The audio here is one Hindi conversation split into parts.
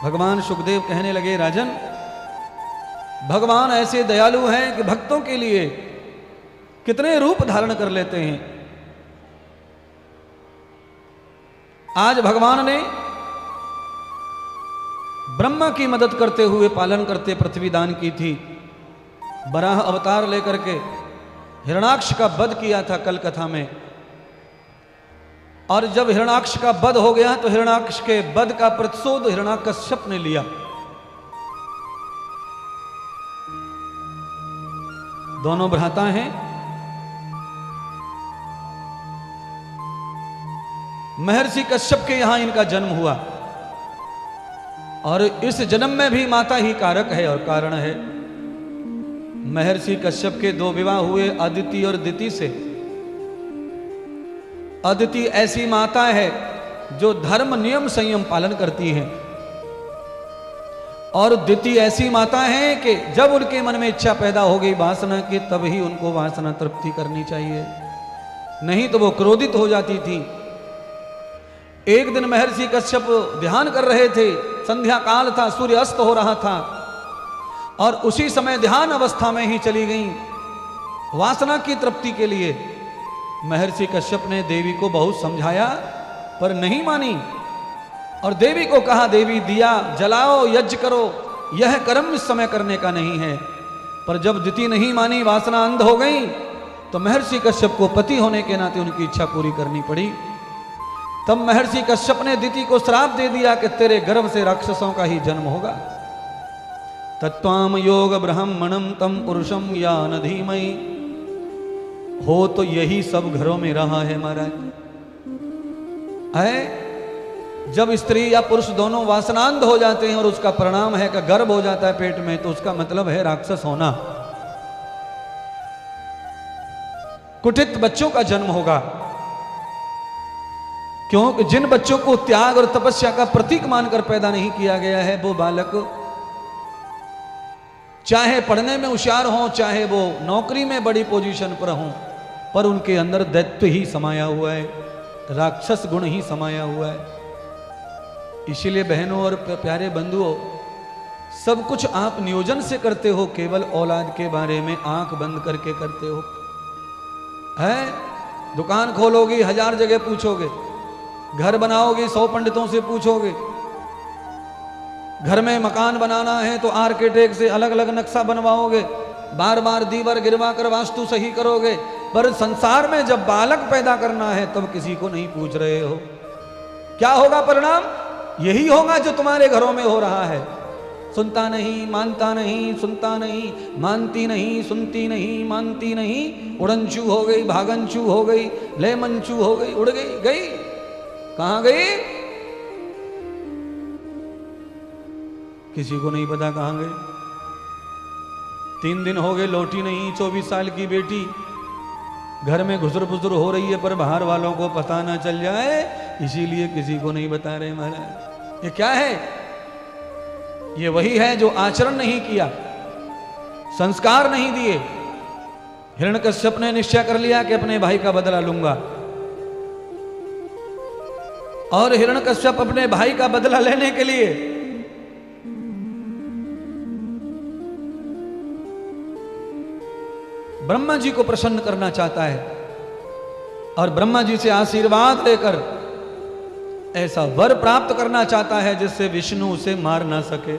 भगवान सुखदेव कहने लगे, राजन, भगवान ऐसे दयालु हैं कि भक्तों के लिए कितने रूप धारण कर लेते हैं। आज भगवान ने ब्रह्मा की मदद करते हुए पालन करते पृथ्वी दान की थी। बराह अवतार लेकर के हिरणाक्ष का वध किया था कल कथा में, और जब हिरणाक्ष का वध हो गया तो हिरणाक्ष के वध का प्रतिशोध हिरण्यकश्यप ने लिया। दोनों भ्राता हैं, महर्षि कश्यप के यहां इनका जन्म हुआ, और इस जन्म में भी माता ही कारक है और कारण है। महर्षि कश्यप के 2 विवाह हुए, अदिति और दिति से। अदिति ऐसी माता है जो धर्म नियम संयम पालन करती हैं, और दिति ऐसी माता है कि जब उनके मन में इच्छा पैदा हो गई वासना की, तब ही उनको वासना तृप्ति करनी चाहिए, नहीं तो वो क्रोधित हो जाती थी। एक दिन महर्षि कश्यप ध्यान कर रहे थे, संध्या काल था, सूर्य अस्त हो रहा था, और उसी समय ध्यान अवस्था में ही चली गई वासना की तृप्ति के लिए। महर्षि कश्यप ने देवी को बहुत समझाया पर नहीं मानी, और देवी को कहा, देवी दिया जलाओ, यज्ञ करो, यह कर्म इस समय करने का नहीं है। पर जब दिति नहीं मानी, वासना अंध हो गई, तो महर्षि कश्यप को पति होने के नाते उनकी इच्छा पूरी करनी पड़ी। तब महर्षि कश्यप ने दिति को श्राप दे दिया कि तेरे गर्भ से राक्षसों का ही जन्म होगा। तत्वाम योग ब्राह्मणम तम पुरुषम या न धीमहि। हो तो यही सब घरों में रहा है महाराज। है जब स्त्री या पुरुष दोनों वासनांध हो जाते हैं और उसका परिणाम है कि गर्भ हो जाता है पेट में, तो उसका मतलब है राक्षस होना, कुटित बच्चों का जन्म होगा। क्योंकि जिन बच्चों को त्याग और तपस्या का प्रतीक मानकर पैदा नहीं किया गया है, वो बालक चाहे पढ़ने में होशियार हों, चाहे वो नौकरी में बड़ी पोजीशन पर हों, पर उनके अंदर दैत्य ही समाया हुआ है, राक्षस गुण ही समाया हुआ है। इसीलिए बहनों और प्यारे बंधुओं, सब कुछ आप नियोजन से करते हो, केवल औलाद के बारे में आंख बंद करके करते हो। है दुकान खोलोगे 1000 जगह पूछोगे, घर बनाओगे 100 पंडितों से पूछोगे, घर में मकान बनाना है तो आर्किटेक्ट से अलग अलग नक्शा बनवाओगे, बार बार दीवार गिरवा कर वास्तु सही करोगे, पर संसार में जब बालक पैदा करना है तब किसी को नहीं पूछ रहे हो। क्या होगा परिणाम? यही होगा जो तुम्हारे घरों में हो रहा है। सुनता नहीं, मानता नहीं, सुनता नहीं, मानती नहीं, सुनती नहीं, मानती नहीं, उड़नचू हो गई, भागनचू हो गई, लेमनचू हो गई, उड़ गई, गई कहां गई किसी को नहीं पता कहां गई। 3 दिन हो गए लौटी नहीं, 24 साल की बेटी घर में घुसर पुसर हो रही है, पर बाहर वालों को पता ना चल जाए, इसीलिए किसी को नहीं बता रहे महाराज। ये क्या है? ये वही है जो आचरण नहीं किया, संस्कार नहीं दिए। हिरण्यकश्यप ने निश्चय कर लिया कि अपने भाई का बदला लूंगा, और हिरण्यकश्यप अपने भाई का बदला लेने के लिए ब्रह्मा जी को प्रसन्न करना चाहता है, और ब्रह्मा जी से आशीर्वाद लेकर ऐसा वर प्राप्त करना चाहता है जिससे विष्णु उसे मार ना सके।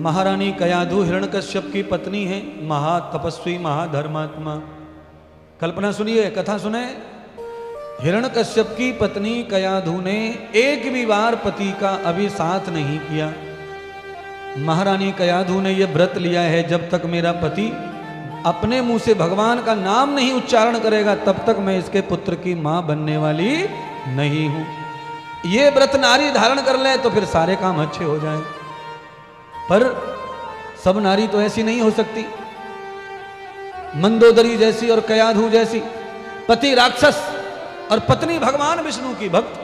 महारानी कयाधु हिरण्यकश्यप की पत्नी है, महातपस्वी महाधर्मात्मा। कल्पना सुनिए, कथा सुने। हिरण्यकश्यप की पत्नी कयाधु ने एक भी बार पति का अभी साथ नहीं किया। महारानी कयाधु ने यह व्रत लिया है, जब तक मेरा पति अपने मुंह से भगवान का नाम नहीं उच्चारण करेगा तब तक मैं इसके पुत्र की मां बनने वाली नहीं हूं। ये व्रत नारी धारण कर ले तो फिर सारे काम अच्छे हो जाएं, पर सब नारी तो ऐसी नहीं हो सकती। मंदोदरी जैसी और कयाधु जैसी, पति राक्षस और पत्नी भगवान विष्णु की भक्त।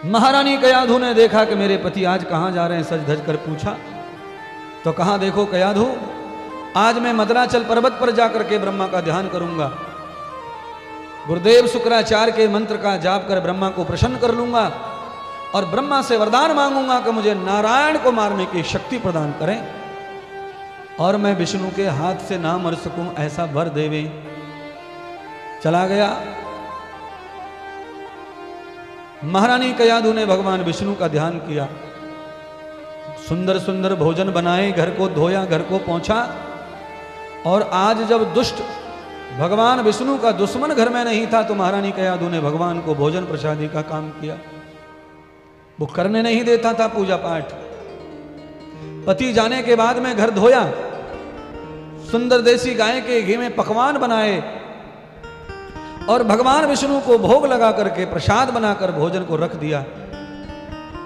महारानी कयाधु ने देखा कि मेरे पति आज कहां जा रहे हैं, सज धज कर पूछा तो कहा, देखो कयाधु, आज मैं मदनाचल पर्वत पर जाकर के ब्रह्मा का ध्यान करूंगा, गुरुदेव शुक्राचार्य के मंत्र का जाप कर ब्रह्मा को प्रसन्न कर लूंगा, और ब्रह्मा से वरदान मांगूंगा कि मुझे नारायण को मारने की शक्ति प्रदान करें और मैं विष्णु के हाथ से ना मर सकूं, ऐसा वर देवे। चला गया। महारानी कयाधु ने भगवान विष्णु का ध्यान किया, सुंदर सुंदर भोजन बनाए, घर को धोया, घर को पोंछा। और आज जब दुष्ट भगवान विष्णु का दुश्मन घर में नहीं था तो महारानी कयाधु ने भगवान को भोजन प्रसादी का काम किया। वो करने नहीं देता था पूजा पाठ। पति जाने के बाद में घर धोया, सुंदर देसी गाय के घी में पकवान बनाए और भगवान विष्णु को भोग लगा करके प्रसाद बनाकर भोजन को रख दिया।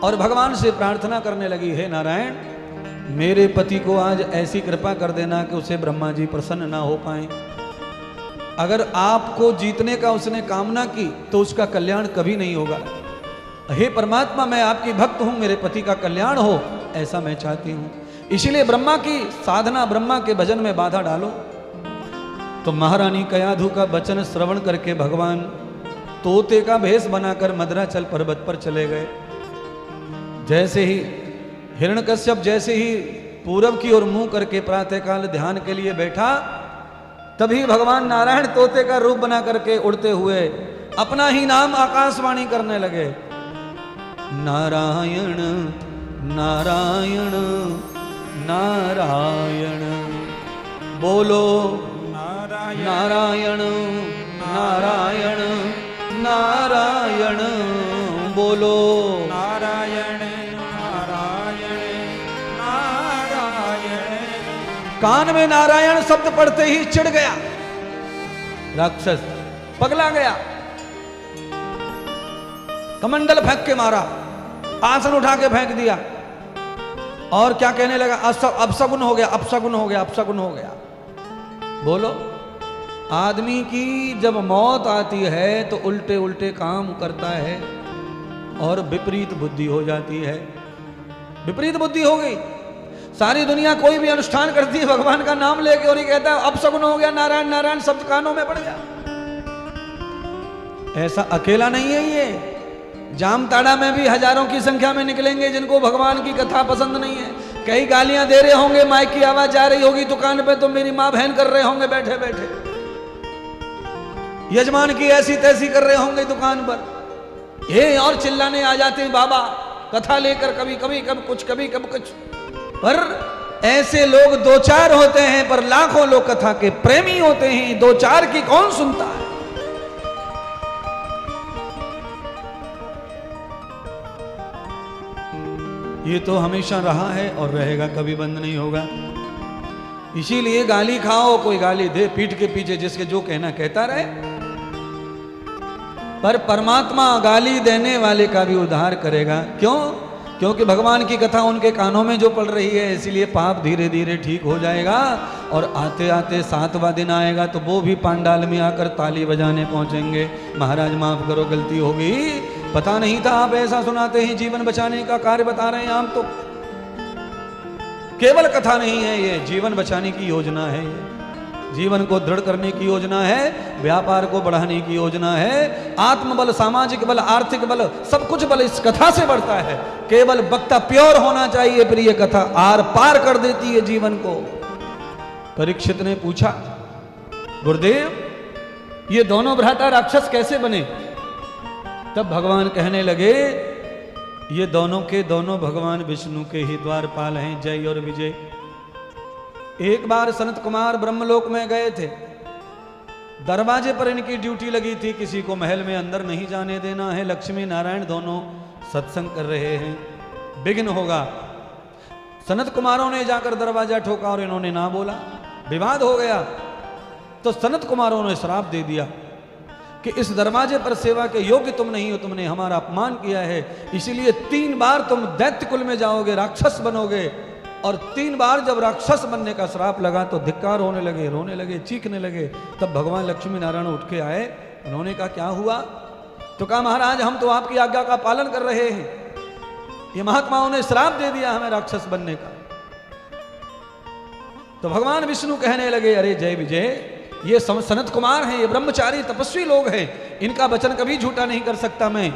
और भगवान से प्रार्थना करने लगी, हे नारायण, मेरे पति को आज ऐसी कृपा कर देना कि उसे ब्रह्मा जी प्रसन्न ना हो पाए। अगर आपको जीतने का उसने कामना की तो उसका कल्याण कभी नहीं होगा। हे परमात्मा, मैं आपकी भक्त हूं, मेरे पति का कल्याण हो, ऐसा मैं चाहती हूं। इसीलिए ब्रह्मा की साधना, ब्रह्मा के भजन में बाधा डालो। तो महारानी कयाधु का वचन श्रवण करके भगवान तोते का भेष बनाकर मद्राचल पर्वत पर चले गए। जैसे ही हिरण्यकश्यप जैसे ही पूरब की ओर मुंह करके प्रातःकाल ध्यान के लिए बैठा, तभी भगवान नारायण तोते का रूप बना करके उड़ते हुए अपना ही नाम आकाशवाणी करने लगे, नारायण नारायण नारायण। बोलो नारायण नारायण नारायण, बोलो नारायण नारायण नारायण। कान में नारायण शब्द पढ़ते ही चिढ़ गया राक्षस, पगला गया, कमंडल फेंक के मारा, आसन उठा के फेंक दिया और क्या कहने लगा, अपशगुन हो गया, अपशगुन हो गया, अपशगुन हो गया। बोलो, आदमी की जब मौत आती है तो उल्टे उल्टे काम करता है और विपरीत बुद्धि हो जाती है। विपरीत बुद्धि हो गई। सारी दुनिया कोई भी अनुष्ठान करती है भगवान का नाम लेके और ये कहता है अपशगुन हो गया, नारायण नारायण शब्द कानों में पड़ गया। ऐसा अकेला नहीं है ये, जामताड़ा में भी हजारों की संख्या में निकलेंगे जिनको भगवान की कथा पसंद नहीं है। कई गालियां दे रहे होंगे, माइक की आवाज जा रही होगी दुकान पे तो मेरी माँ बहन कर रहे होंगे बैठे बैठे, यजमान की ऐसी तैसी कर रहे होंगे दुकान पर, ये और चिल्लाने आ जाते हैं बाबा कथा लेकर, कभी कभी कब कुछ, कभी कब कुछ। पर ऐसे लोग दो चार होते हैं, पर लाखों लोग कथा के प्रेमी होते हैं। दो चार की कौन सुनता है? ये तो हमेशा रहा है और रहेगा, कभी बंद नहीं होगा। इसीलिए गाली खाओ, कोई गाली दे पीठ के पीछे, जिसके जो कहना कहता रहे, पर परमात्मा गाली देने वाले का भी उद्धार करेगा। क्यों? क्योंकि भगवान की कथा उनके कानों में जो पड़ रही है, इसीलिए पाप धीरे धीरे ठीक हो जाएगा। और आते आते 7वां दिन आएगा तो वो भी पांडाल में आकर ताली बजाने पहुंचेंगे, महाराज माफ करो गलती हो गई, पता नहीं था आप ऐसा सुनाते हैं, जीवन बचाने का कार्य बता रहे हैं। हम तो केवल कथा नहीं है, ये जीवन बचाने की योजना है, ये जीवन को दृढ़ करने की योजना है, व्यापार को बढ़ाने की योजना है। आत्मबल, सामाजिक बल, आर्थिक बल, सब कुछ बल इस कथा से बढ़ता है। केवल वक्ता प्योर होना चाहिए, फिर ये कथा आर पार कर देती है जीवन को। परीक्षित ने पूछा, गुरुदेव ये दोनों भ्राता राक्षस कैसे बने? तब भगवान कहने लगे, ये दोनों के दोनों भगवान विष्णु के ही द्वारपाल हैं, जय और विजय। एक बार सनत कुमार ब्रह्मलोक में गए थे, दरवाजे पर इनकी ड्यूटी लगी थी, किसी को महल में अंदर नहीं जाने देना है। लक्ष्मी नारायण दोनों सत्संग कर रहे हैं, विघ्न होगा। सनत कुमारों ने जाकर दरवाजा ठोका और इन्होंने ना बोला, विवाद हो गया। तो सनत कुमारों ने श्राप दे दिया कि इस दरवाजे पर सेवा के योग्य तुम नहीं हो, तुमने हमारा अपमान किया है, इसीलिए 3 बार तुम दैत्य कुल में जाओगे, राक्षस बनोगे। और 3 बार जब राक्षस बनने का श्राप लगा तो धिक्कार होने लगे, रोने लगे, चीखने लगे। तब भगवान लक्ष्मी नारायण उठ के आए, उन्होंने कहा क्या हुआ? तो कहा महाराज हम तो आपकी आज्ञा का पालन कर रहे हैं, ये महात्माओं ने श्राप दे दिया हमें राक्षस बनने का। तो भगवान विष्णु कहने लगे, अरे जय विजय, ये सनत कुमार हैं, ये ब्रह्मचारी तपस्वी लोग हैं, इनका वचन कभी झूठा नहीं कर सकता मैं।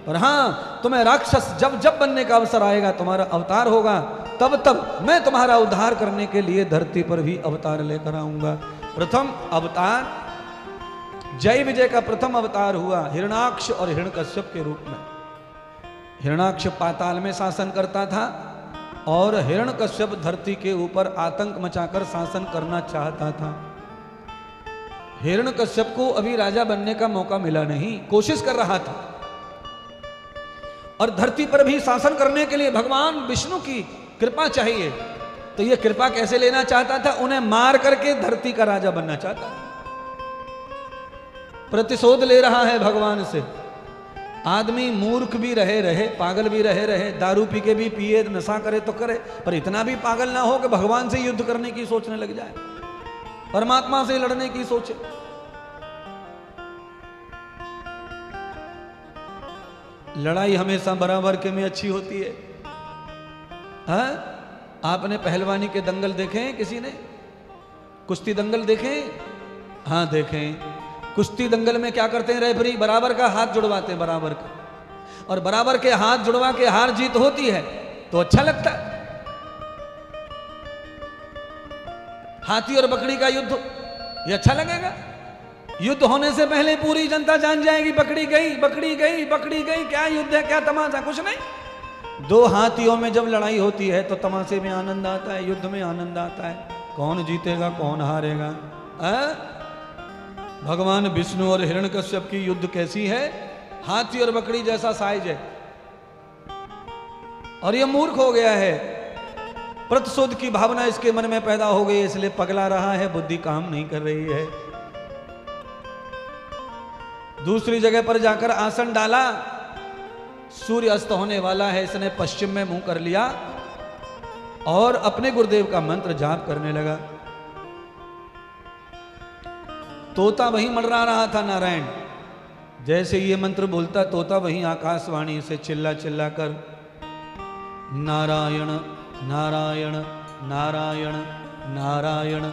और हाँ, तुम्हें राक्षस जब जब बनने का अवसर आएगा, तुम्हारा अवतार होगा, तब तब मैं तुम्हारा उद्धार करने के लिए धरती पर भी अवतार लेकर आऊंगा। प्रथम अवतार जय विजय का प्रथम अवतार हुआ हिरणाक्ष और हिरण्यकश्यप के रूप में। हिरणाक्ष पाताल में शासन करता था और हिरण्यकश्यप धरती के ऊपर आतंक मचाकर शासन करना चाहता था। हिरण्यकश्यप को अभी राजा बनने का मौका मिला नहीं, कोशिश कर रहा था, और धरती पर भी शासन करने के लिए भगवान विष्णु की कृपा चाहिए। तो ये कृपा कैसे लेना चाहता था? उन्हें मार करके धरती का राजा बनना चाहता था। प्रतिशोध ले रहा है भगवान से। आदमी मूर्ख भी रहे, पागल भी रहे, दारू पी के भी पिए, नशा करे तो करे, पर इतना भी पागल ना हो कि भगवान से युद्ध करने की सोचने लग जाए, परमात्मा से लड़ने की सोचे। लड़ाई हमेशा बराबर के में अच्छी होती है। हाँ? आपने पहलवानी के दंगल देखे हैं? किसी ने कुश्ती दंगल देखे? हाँ देखे। कुश्ती दंगल में क्या करते हैं? रेफरी बराबर का हाथ जुड़वाते हैं, बराबर का, और बराबर के हाथ जुड़वा के हार जीत होती है तो अच्छा लगता है। हाथी और बकरी का युद्ध, ये अच्छा लगेगा? युद्ध होने से पहले पूरी जनता जान जाएगी बकरी गई, बकरी गई, बकरी गई। क्या युद्ध है, क्या तमाशा? कुछ नहीं। दो हाथियों में जब लड़ाई होती है तो तमाशे में आनंद आता है, युद्ध में आनंद आता है। कौन जीतेगा, कौन हारेगा? भगवान विष्णु और हिरण्यकश्यप की युद्ध कैसी है? हाथी और बकरी जैसा साइज है, और ये मूर्ख हो गया है। प्रतिशोध की भावना इसके मन में पैदा हो गई, इसलिए पगला रहा है, बुद्धि काम नहीं कर रही है। दूसरी जगह पर जाकर आसन डाला, सूर्य अस्त होने वाला है, इसने पश्चिम में मुंह कर लिया और अपने गुरुदेव का मंत्र जाप करने लगा। तोता वहीं मंडरा रहा था, नारायण। जैसे ये मंत्र बोलता तोता, वहीं आकाशवाणी से चिल्ला चिल्ला कर नारायण नारायण नारायण नारायण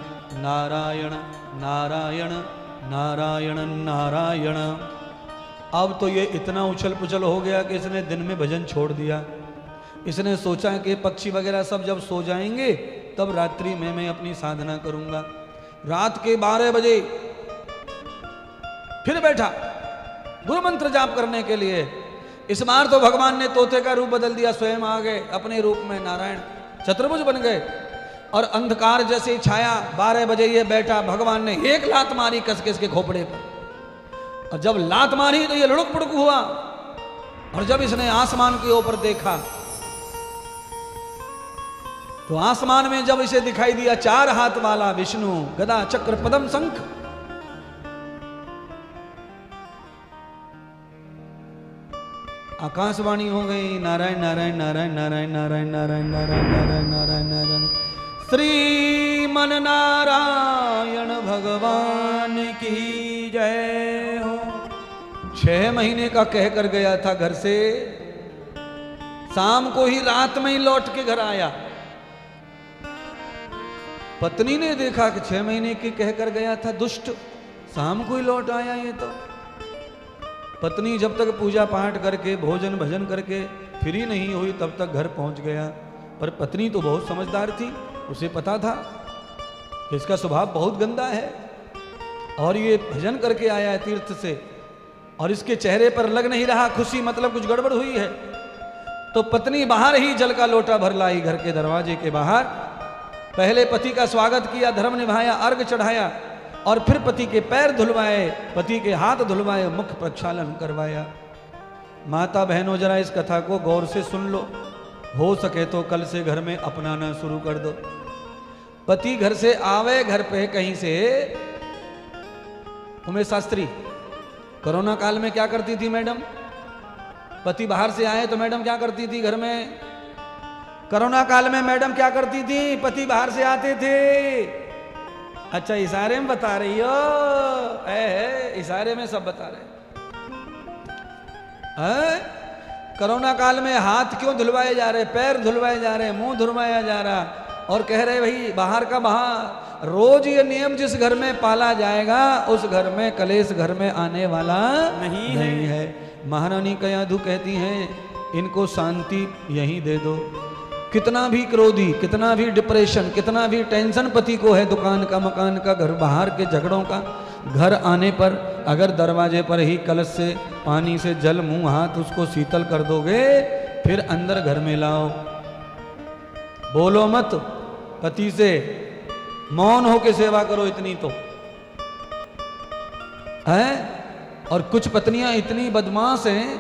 नारायण नारायण नारायण नारायण। अब तो ये इतना उछल पुछल हो गया कि इसने दिन में भजन छोड़ दिया। इसने सोचा कि पक्षी वगैरह सब जब सो जाएंगे तब रात्रि में मैं अपनी साधना करूंगा। रात के 12 बजे फिर बैठा गुरु मंत्र जाप करने के लिए। इस बार तो भगवान ने तोते का रूप बदल दिया, स्वयं आ गए अपने रूप में, नारायण चतुर्भुज बन गए, और अंधकार जैसे छाया। 12 बजे ये बैठा, भगवान ने एक लात मारी कस के इसके खोपड़े पर, और जब लात मारी तो ये लुढ़क पुढ़क हुआ, और जब इसने आसमान के ऊपर देखा तो आसमान में जब इसे दिखाई दिया 4 हाथ वाला विष्णु, गदा चक्र पद्म शंख, आकाशवाणी हो गई नारायण नारायण नारायण नारायण नारायण नारायण नारायण नारायण नारायण नारायण। श्रीमन नारायण भगवान की जय हो। 6 महीने का कह कर गया था घर से, शाम को ही रात में ही लौट के घर आया। पत्नी ने देखा कि 6 महीने की कह कर गया था दुष्ट, शाम को ही लौट आया ये तो। पत्नी जब तक पूजा पाठ करके भोजन भजन करके फ्री नहीं हुई तब तक घर पहुंच गया। पर पत्नी तो बहुत समझदार थी, उसे पता था कि इसका स्वभाव बहुत गंदा है, और ये भजन करके आया है तीर्थ से, और इसके चेहरे पर लग नहीं रहा खुशी, मतलब कुछ गड़बड़ हुई है। तो पत्नी बाहर ही जल का लोटा भर लाई घर के दरवाजे के बाहर। पहले पति का स्वागत किया, धर्म निभाया, अर्घ चढ़ाया, और फिर पति के पैर धुलवाए, पति के हाथ धुलवाए, मुख प्रक्षालन करवाया। माता बहनों जरा इस कथा को गौर से सुन लो, हो सके तो कल से घर में अपनाना शुरू कर दो। पति घर से आवे, घर पे कहीं से, उमेश शास्त्री कोरोना काल में क्या करती थी मैडम? पति बाहर से आए तो मैडम क्या करती थी घर में? कोरोना काल में मैडम क्या करती थी? पति बाहर से आते थे। अच्छा, इशारे में बता रही हो? इशारे में सब बता रहे। कोरोना काल में हाथ क्यों धुलवाए जा रहे, पैर धुलवाए जा रहे, मुंह धुलवाया जा रहा, और कह रहे भाई बाहर का बाहर। रोज ये नियम जिस घर में पाला जाएगा उस घर में कलेश घर में आने वाला नहीं है। महारानी कयाधु कहती हैं इनको शांति यहीं दे दो। कितना भी क्रोधी, कितना भी डिप्रेशन, कितना भी टेंशन पति को है, दुकान का, मकान का, घर बाहर के झगड़ों का, घर आने पर अगर दरवाजे पर ही कलश से पानी से जल मुंह हाथ उसको शीतल कर दोगे, फिर अंदर घर में लाओ। बोलो मत पति से, मौन होके सेवा करो, इतनी तो है। और कुछ पत्नियां इतनी बदमाश हैं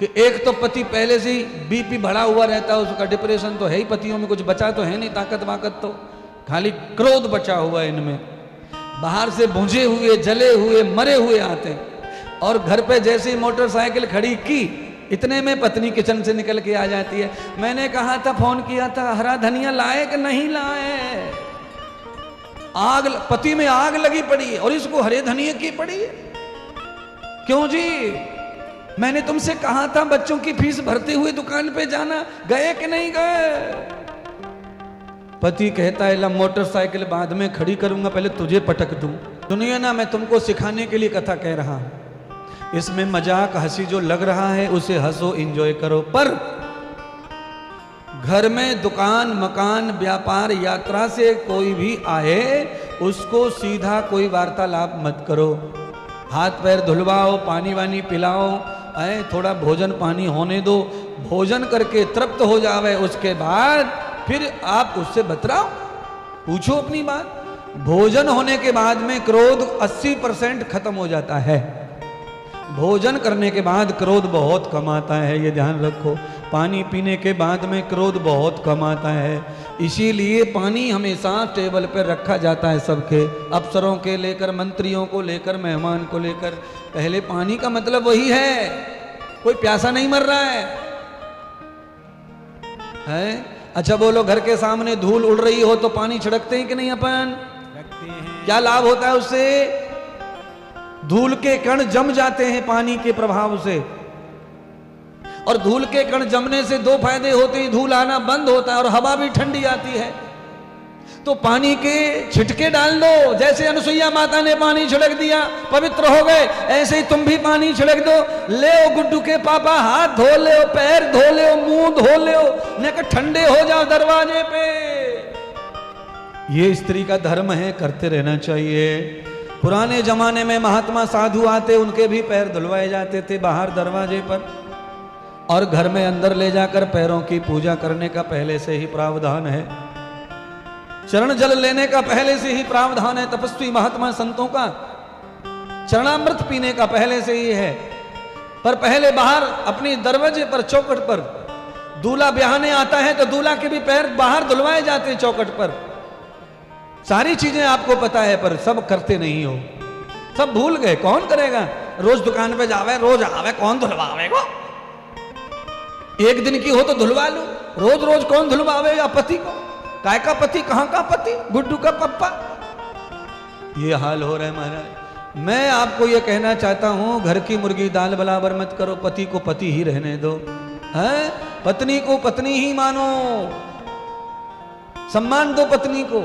कि एक तो पति पहले से ही बीपी बढ़ा हुआ रहता है, उसका डिप्रेशन तो है ही, पतियों में कुछ बचा तो है नहीं, ताकत वाकत तो खाली क्रोध बचा हुआ है इनमें। बाहर से भुंजे हुए, जले हुए, मरे हुए आते हैं, और घर पे जैसे ही मोटरसाइकिल खड़ी की, इतने में पत्नी किचन से निकल के आ जाती है। मैंने कहा था, फोन किया था, हरा धनिया लाए कि नहीं लाए? आग, पति में आग लगी पड़ी है और इसको हरे धनिया की पड़ी है। क्यों जी? मैंने तुमसे कहा था बच्चों की फीस भरते हुए दुकान पे जाना, गए कि नहीं गए? पति कहता है ला मोटरसाइकिल बाद में खड़ी करूंगा, पहले तुझे पटक दूं। सुनिए ना, मैं तुमको सिखाने के लिए कथा कह रहा हूं। इसमें मजाक हंसी जो लग रहा है उसे हंसो, एंजॉय करो, पर घर में दुकान, मकान, व्यापार, यात्रा से कोई भी आए उसको सीधा कोई वार्तालाप मत करो। हाथ पैर धुलवाओ, पानी वानी पिलाओ, थोड़ा भोजन पानी होने दो, भोजन करके तृप्त हो जावे, उसके बाद फिर आप उससे बतराओ, पूछो अपनी बात। भोजन होने के बाद में क्रोध 80% खत्म हो जाता है। भोजन करने के बाद क्रोध बहुत कम आता है, ये ध्यान रखो। पानी पीने के बाद में क्रोध बहुत कम आता है, इसीलिए पानी हमेशा टेबल पर रखा जाता है सबके, अफसरों के लेकर, मंत्रियों को लेकर, मेहमान को लेकर। पहले पानी का मतलब वही है, कोई प्यासा नहीं मर रहा है? अच्छा बोलो, घर के सामने धूल उड़ रही हो तो पानी छिड़कते हैं कि नहीं अपन? रखते हैं। क्या लाभ होता है उससे? धूल के कण जम जाते हैं पानी के प्रभाव से, और धूल के कण जमने से दो फायदे होते हैं, धूल आना बंद होता है और हवा भी ठंडी आती है। तो पानी के छिटके डाल दो, जैसे अनुसुईया माता ने पानी छिड़क दिया, पवित्र हो गए, ऐसे ही तुम भी पानी छिड़क दो। ले गुड्डू के पापा, हाथ धो ले, पैर धो ले, मुंह धो ले, न ठंडे हो जाओ दरवाजे पे। ये स्त्री का धर्म है, करते रहना चाहिए। पुराने जमाने में महात्मा साधु आते, उनके भी पैर धुलवाए जाते थे बाहर दरवाजे पर, और घर में अंदर ले जाकर पैरों की पूजा करने का पहले से ही प्रावधान है। चरण जल लेने का पहले से ही प्रावधान है। तपस्वी महात्मा संतों का चरणामृत पीने का पहले से ही है। पर पहले बाहर अपनी दरवाजे पर, चौखट पर दूल्हा ब्याहने आता है तो दूल्हा के भी पैर बाहर धुलवाए जाते हैं चौखट पर। सारी चीजें आपको पता है, पर सब करते नहीं हो, सब भूल गए। कौन करेगा? रोज दुकान पे जावे, रोज आवे, कौन धुलवावेगा? एक दिन की हो तो धुलवा लो, रोज रोज कौन धुलवावे? या पति को? काय का पति, कहां का पति? गुड्डू का पप्पा। ये हाल हो रहा है महाराज। मैं आपको ये कहना चाहता हूं, घर की मुर्गी दाल बराबर मत करो, पति को पति ही रहने दो, है? पत्नी को पत्नी ही मानो, सम्मान दो पत्नी को।